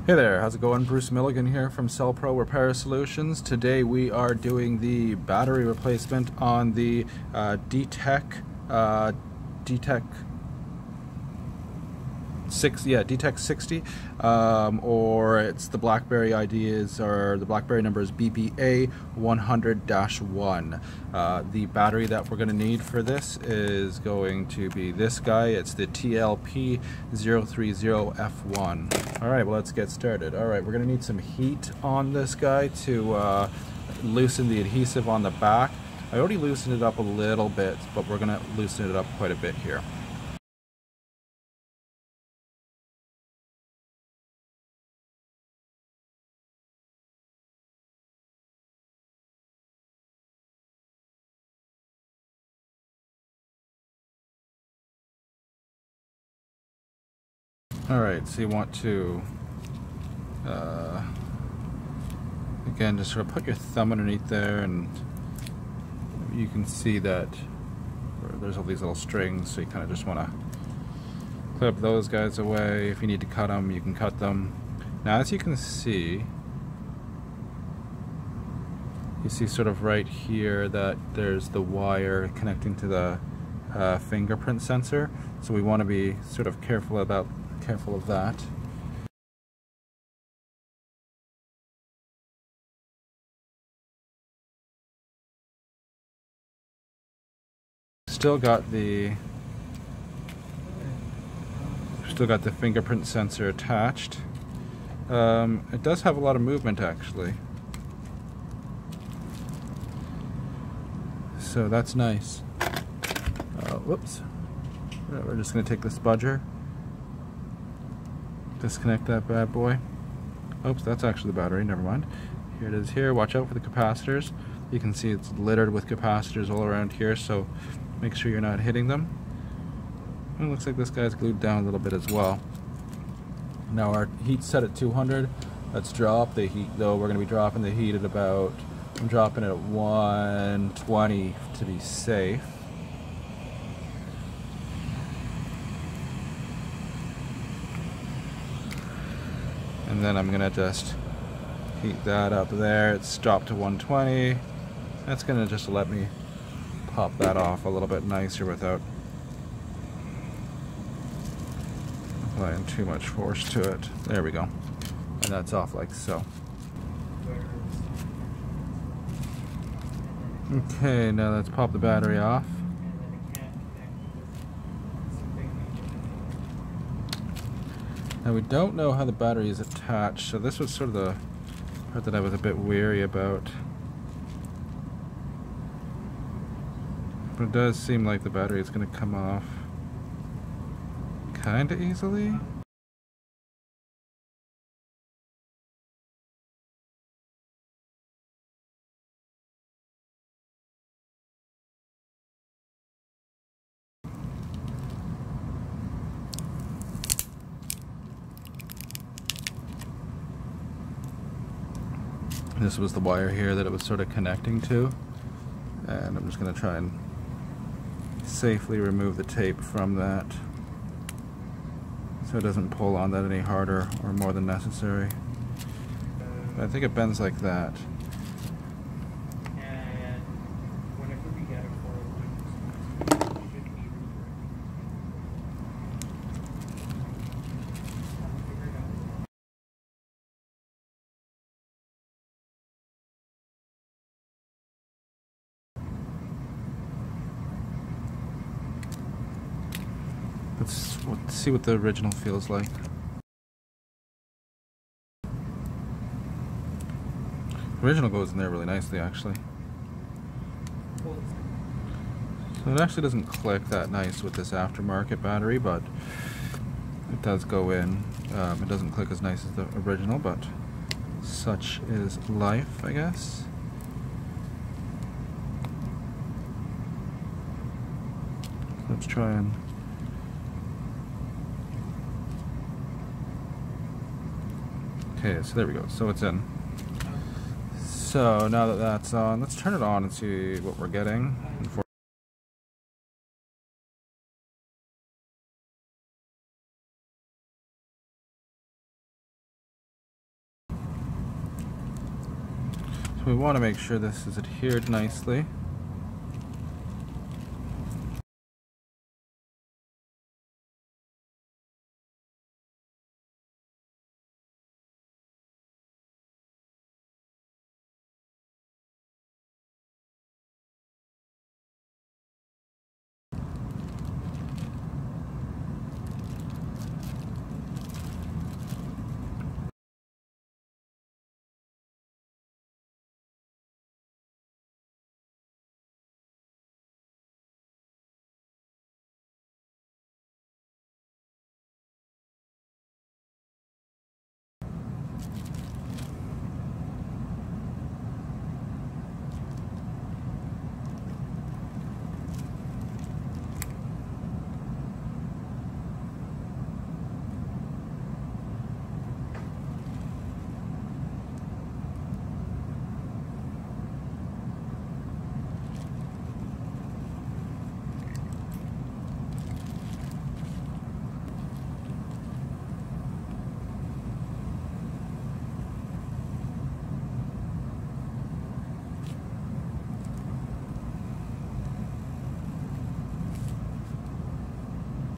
Hey there, how's it going? Bruce Milligan here from Cell Pro Repair Solutions. Today we are doing the battery replacement on the DTEK DTEK 60, or it's the Blackberry ideas, or the Blackberry number is BBA100-1. The battery that we're going to need for this is going to be this guy. It's the TLP030F1. Alright, well, let's get started. Alright, we're going to need some heat on this guy to loosen the adhesive on the back. I already loosened it up a little bit, but we're going to loosen it up quite a bit here. Alright, so you want to, again, just sort of put your thumb underneath there, and you can see that there's all these little strings, so you kind of just want to clip those guys away. If you need to cut them, you can cut them. Now, as you can see, you see sort of right here that there's the wire connecting to the fingerprint sensor, so we want to be sort of careful of that. Still got the fingerprint sensor attached. It does have a lot of movement, actually, so that's nice. Whoops. We're just going to take the spudger, disconnect that bad boy. Oops, that's actually the battery, never mind. Here it is here. Watch out for the capacitors. You can see it's littered with capacitors all around here, so make sure you're not hitting them. And it looks like this guy's glued down a little bit as well. Now our heat's set at 200. Let's drop the heat, though. We're going to be dropping the heat at about, I'm dropping it at 120 to be safe. And then I'm gonna just heat that up there. It's dropped to 120. That's gonna just let me pop that off a little bit nicer without applying too much force to it. There we go. And that's off like so. Okay, now let's pop the battery off. Now we don't know how the battery is attached, so this was sort of the part that I was a bit weary about. But it does seem like the battery is going to come off kind of easily. This was the wire here that it was sort of connecting to, and I'm just going to try and safely remove the tape from that so it doesn't pull on that any harder or more than necessary. But I think it bends like that. Let's see what the original feels like. The original goes in there really nicely, actually. So it actually doesn't click that nice with this aftermarket battery, but it does go in. It doesn't click as nice as the original, but such is life, I guess. Let's try and okay, so there we go. So it's in. So now that that's on, let's turn it on and see what we're getting. we want to make sure this is adhered nicely.